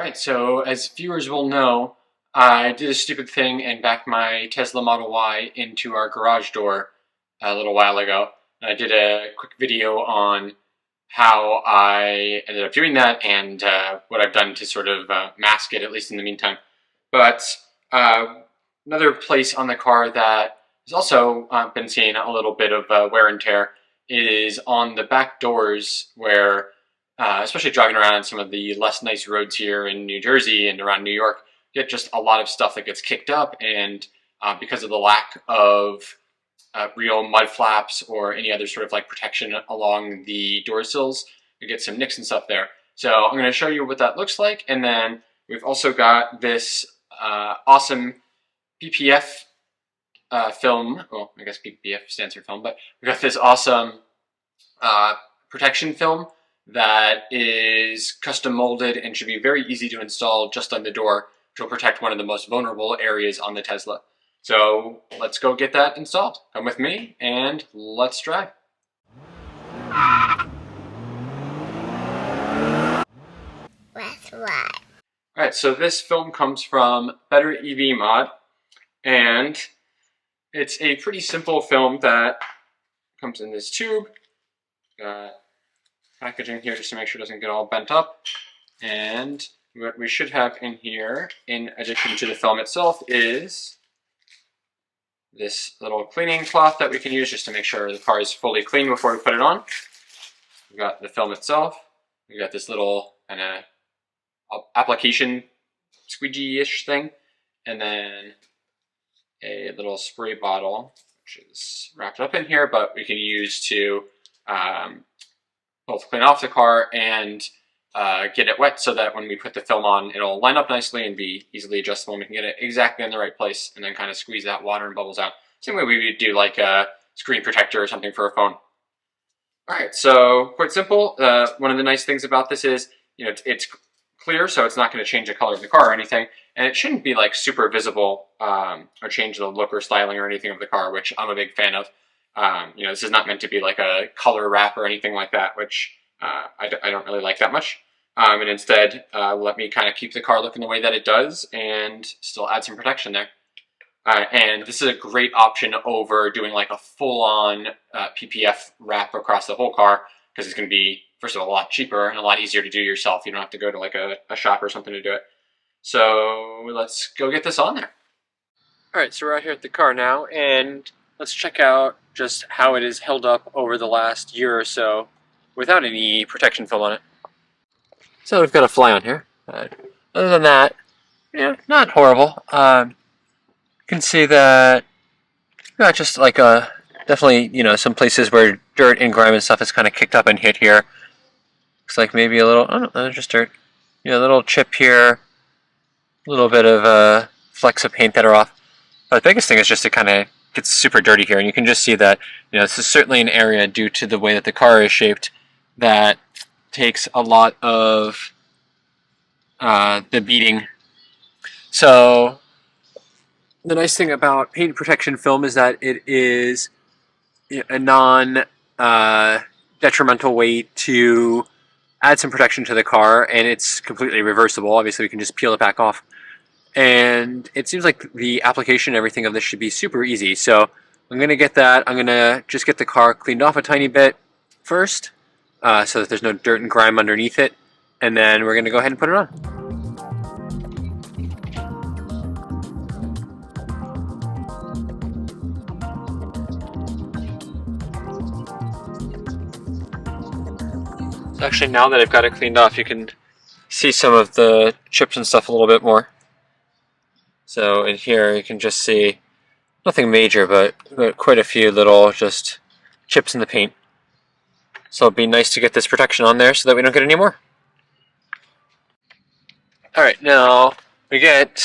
Alright, so as viewers will know, I did a stupid thing and backed my Tesla Model Y into our garage door a little while ago. I did a quick video on how I ended up doing that and what I've done to sort of mask it, at least in the meantime. But another place on the car that has also been seeing a little bit of wear and tear is on the back doors where especially driving around on some of the less nice roads here in New Jersey and around New York, you get just a lot of stuff that gets kicked up, and because of the lack of real mud flaps or any other sort of like protection along the door sills, you get some nicks and stuff there. So I'm going to show you what that looks like, and then we've also got this awesome PPF film. Well, I guess PPF stands for film, but we've got this awesome protection film that is custom molded and should be very easy to install just on the door, which will protect one of the most vulnerable areas on the Tesla. So let's go get that installed. Come with me and let's drive. That's right. Alright, so this film comes from BestEvMod, and it's a pretty simple film that comes in this tube. Got packaging here just to make sure it doesn't get all bent up. And what we should have in here, in addition to the film itself, is this little cleaning cloth that we can use just to make sure the car is fully clean before we put it on. We've got the film itself. We've got this little kind of application squeegee-ish thing. And then a little spray bottle, which is wrapped up in here, but we can use to both clean off the car and get it wet so that when we put the film on, it'll line up nicely and be easily adjustable, and we can get it exactly in the right place and then kind of squeeze that water and bubbles out. Same way we would do like a screen protector or something for a phone. Alright, so quite simple. One of the nice things about this is, it's clear, so it's not going to change the color of the car or anything, and it shouldn't be like super visible or change the look or styling or anything of the car, which I'm a big fan of. This is not meant to be like a color wrap or anything like that, which I don't really like that much. And instead, let me kind of keep the car looking the way that it does and still add some protection there. And this is a great option over doing like a full-on PPF wrap across the whole car, because it's going to be, first of all, a lot cheaper and a lot easier to do yourself. You don't have to go to like a shop or something to do it. So let's go get this on there. Alright, so we're out here at the car now, and let's check out just how it is held up over the last year or so without any protection film on it. So we've got a fly on here. Other than that, not horrible. You can see that got just like definitely, some places where dirt and grime and stuff is kind of kicked up and hit here. Looks like maybe a little, oh no, just dirt. A little chip here, a little bit of flecks of paint that are off. But the biggest thing is just it kind of gets super dirty here, and you can just see that, this is certainly an area due to the way that the car is shaped that takes a lot of the beating. So the nice thing about paint protection film is that it is a non-detrimental way to add some protection to the car, and it's completely reversible. Obviously, we can just peel it back off. And it seems like the application and everything of this should be super easy. So I'm going to get that. I'm going to just get the car cleaned off a tiny bit first, so that there's no dirt and grime underneath it. And then we're going to go ahead and put it on. So actually, now that I've got it cleaned off, you can see some of the chips and stuff a little bit more. So in here you can just see nothing major, but quite a few little just chips in the paint. So it'll be nice to get this protection on there so that we don't get any more. Alright, now we get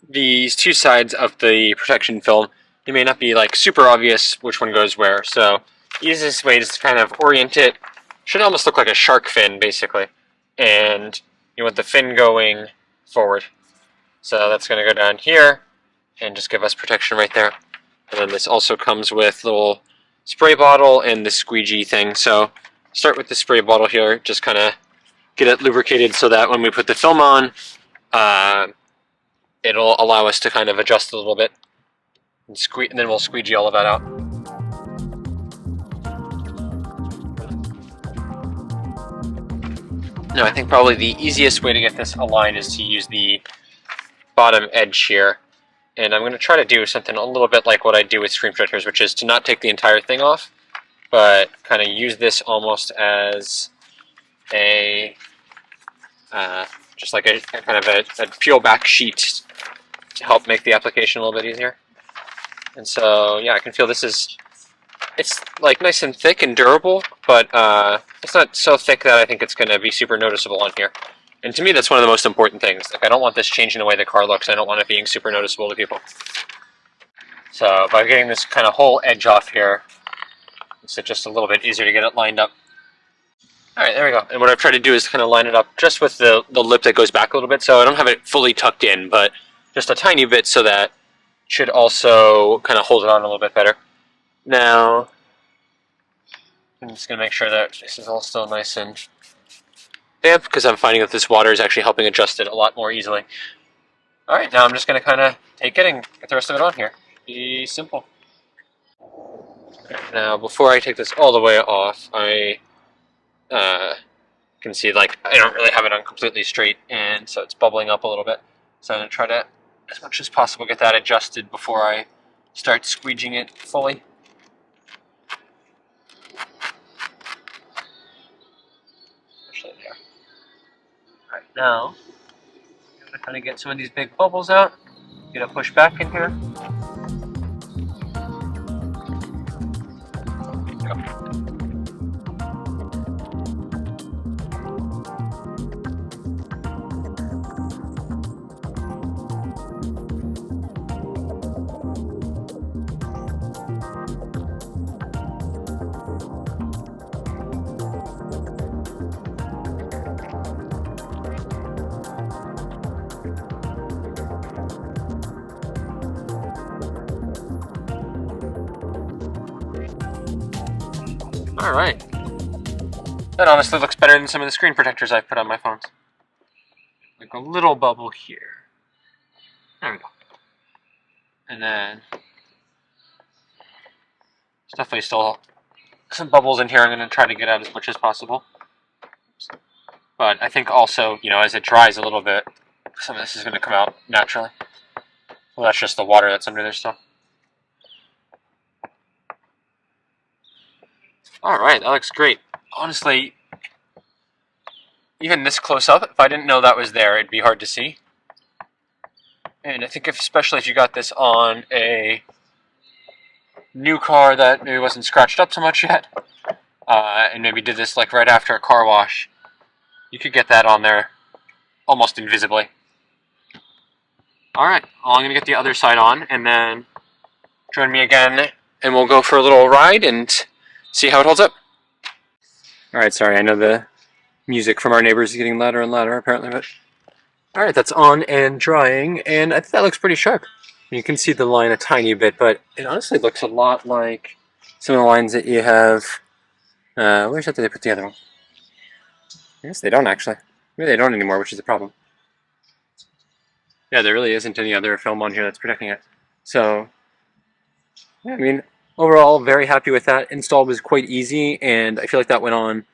these two sides of the protection film. It may not be like super obvious which one goes where, so the easiest way is to kind of orient it. Should almost look like a shark fin, basically. And you want the fin going forward. So that's going to go down here and just give us protection right there. And then this also comes with little spray bottle and the squeegee thing. So start with the spray bottle here, just kind of get it lubricated so that when we put the film on, it'll allow us to kind of adjust a little bit, and then we'll squeegee all of that out. Now I think probably the easiest way to get this aligned is to use the bottom edge here. And I'm going to try to do something a little bit like what I do with screen protectors, which is to not take the entire thing off, but kind of use this almost as a, just like a kind of a peel back sheet to help make the application a little bit easier. And so, yeah, I can feel it's like nice and thick and durable, but it's not so thick that I think it's going to be super noticeable on here. And to me, that's one of the most important things. Like, I don't want this changing the way the car looks. I don't want it being super noticeable to people. So by getting this kind of whole edge off here, it's just a little bit easier to get it lined up. All right, there we go. And what I've tried to do is kind of line it up just with the lip that goes back a little bit. So I don't have it fully tucked in, but just a tiny bit, so that should also kind of hold it on a little bit better. Now, I'm just going to make sure that this is all still nice and damp, because I'm finding that this water is actually helping adjust it a lot more easily. Alright, now I'm just going to kind of take it and get the rest of it on here. Be simple. Now, before I take this all the way off, I can see, like, I don't really have it on completely straight, and so it's bubbling up a little bit. So I'm going to try to, as much as possible, get that adjusted before I start squeegeeing it fully. Especially there. Alright, now, I'm going to kind of get some of these big bubbles out, get it pushed back in here. There we go. Alright. That honestly looks better than some of the screen protectors I've put on my phones. Like a little bubble here. There we go. And then there's definitely still some bubbles in here I'm going to try to get out as much as possible. But I think also, you know, as it dries a little bit, some of this is going to come out naturally. Well, that's just the water that's under there still. Alright, that looks great. Honestly, even this close up, if I didn't know that was there, it'd be hard to see. And I think especially if you got this on a new car that maybe wasn't scratched up so much yet, and maybe did this like right after a car wash, you could get that on there almost invisibly. Alright, well, I'm going to get the other side on, and then join me again, and we'll go for a little ride and see how it holds up. Alright, sorry, I know the music from our neighbors is getting louder and louder apparently, but... Alright, that's on and drying, and I think that looks pretty sharp. You can see the line a tiny bit, but it honestly looks a lot like some of the lines that you have... where's that they put the other one? I guess they don't actually. Maybe they don't anymore, which is a problem. Yeah, there really isn't any other film on here that's protecting it. So, yeah, I mean, overall, very happy with that. Install was quite easy, and I feel like that went on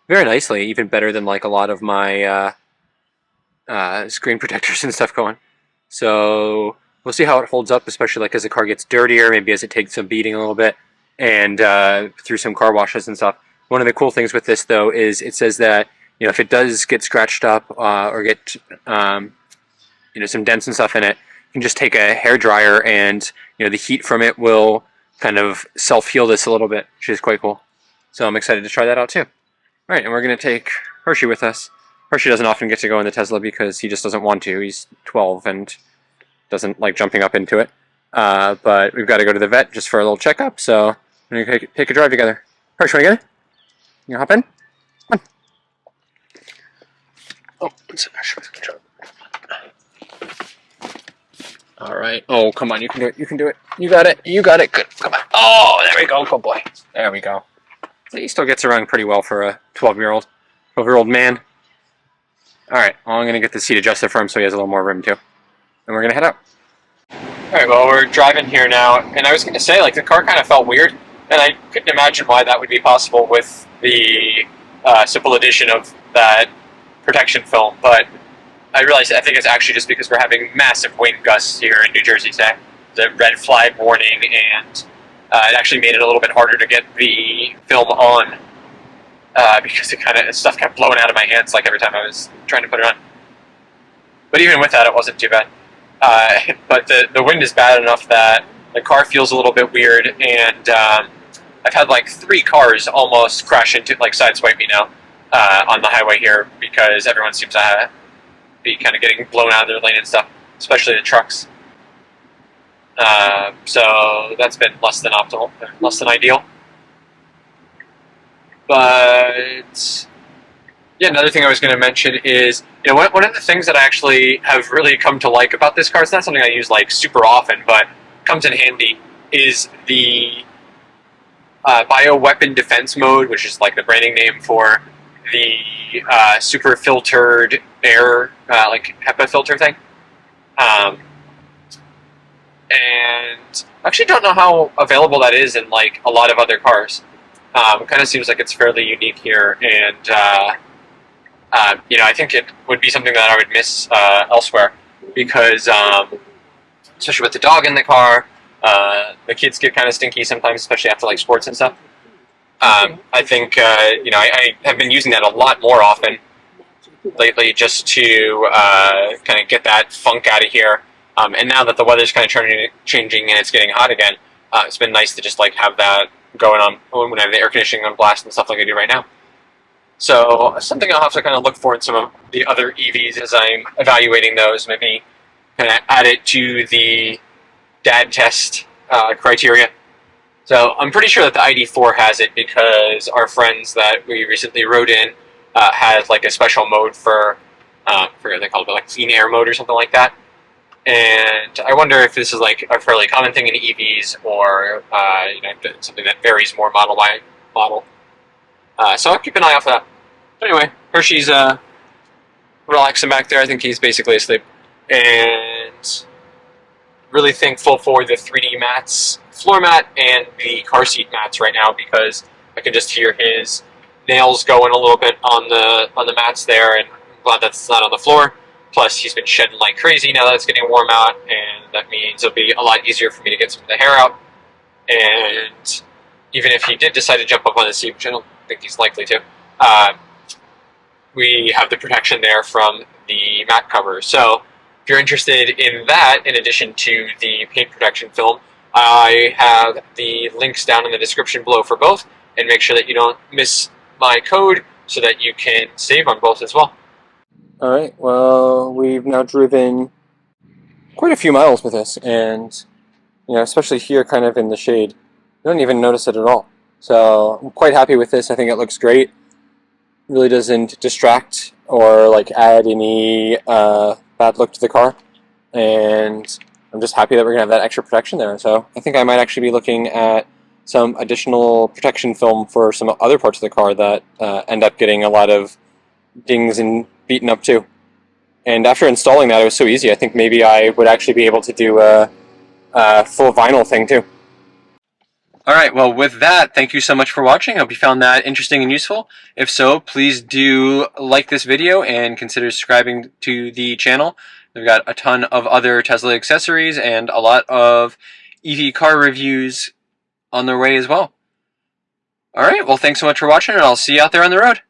very nicely, even better than like a lot of my screen protectors and stuff going. So we'll see how it holds up, especially like as the car gets dirtier, maybe as it takes some beating a little bit, and through some car washes and stuff. One of the cool things with this, though, is it says that, you know, if it does get scratched up or get you know, some dents and stuff in it, you can just take a hairdryer and, you know, the heat from it will kind of self-heal this a little bit, which is quite cool. So I'm excited to try that out too. Alright, and we're going to take Hershey with us. Hershey doesn't often get to go in the Tesla because he just doesn't want to. He's 12 and doesn't like jumping up into it. But we've got to go to the vet just for a little checkup, so we're going to take a drive together. Hershey, want to get it? You hop in? Come on. Oh, it's Hershey. Alright. Oh, come on, you can do it. You can do it. You got it. You got it. Good. Come on. Oh, there we go. Good boy. There we go. So he still gets around pretty well for a 12-year-old man. Alright, well, I'm going to get the seat adjusted for him so he has a little more room too. And we're going to head out. Alright, well, we're driving here now, and I was going to say, like, the car kind of felt weird, and I couldn't imagine why that would be possible with the simple addition of that protection film, but I realized I think it's actually just because we're having massive wind gusts here in New Jersey today. The red flag warning, and it actually made it a little bit harder to get the film on because stuff kept blowing out of my hands like every time I was trying to put it on. But even with that, it wasn't too bad. But the wind is bad enough that the car feels a little bit weird, and I've had like 3 cars almost crash into, like, sideswipe me now on the highway here because everyone seems to be kind of getting blown out of their lane and stuff, especially the trucks. So that's been less than optimal, less than ideal. But yeah, another thing I was going to mention is, you know, one of the things that I actually have really come to like about this car, it's not something I use like super often, but comes in handy, is the bioweapon defense mode, which is like the branding name for the super filtered air, like HEPA filter thing. And I actually don't know how available that is in like a lot of other cars. It kind of seems like it's fairly unique here, and you know, I think it would be something that I would miss elsewhere because, especially with the dog in the car, the kids get kind of stinky sometimes, especially after like sports and stuff. I think you know, I have been using that a lot more often lately just to kind of get that funk out of here. And now that the weather's kind of changing and it's getting hot again, it's been nice to just like have that going on when I have the air conditioning on blast and stuff like I do right now. So something I'll have to kind of look for in some of the other EVs as I'm evaluating those, maybe kind of add it to the dad test criteria. So I'm pretty sure that the ID4 has it because our friends that we recently rode in had like a special mode for, I forget what they call it, but like clean air mode or something like that. And I wonder if this is like a fairly common thing in EVs, or you know, something that varies more model by model. So I'll keep an eye out for that. But anyway, Hershey's relaxing back there. I think he's basically asleep. And really thankful for the 3D mats, floor mat, and the car seat mats right now because I can just hear his nails going a little bit on the mats there, and I'm glad that's not on the floor. Plus, he's been shedding like crazy now that it's getting warm out, and that means it'll be a lot easier for me to get some of the hair out. And even if he did decide to jump up on the seat, which I don't think he's likely to, we have the protection there from the mat cover. So if you're interested in that, in addition to the paint protection film, I have the links down in the description below for both, and make sure that you don't miss my code so that you can save on both as well. Alright, well, we've now driven quite a few miles with this, and, you know, especially here kind of in the shade, you don't even notice it at all. So I'm quite happy with this. I think it looks great. It really doesn't distract or like add any bad look to the car, and I'm just happy that we're going to have that extra protection there. So I think I might actually be looking at some additional protection film for some other parts of the car that end up getting a lot of dings and beaten up too. And after installing that, it was so easy. I think maybe I would actually be able to do a full vinyl thing too. Alright, well with that, thank you so much for watching. I hope you found that interesting and useful. If so, please do like this video and consider subscribing to the channel. We've got a ton of other Tesla accessories and a lot of EV car reviews on their way as well. Alright, well thanks so much for watching, and I'll see you out there on the road.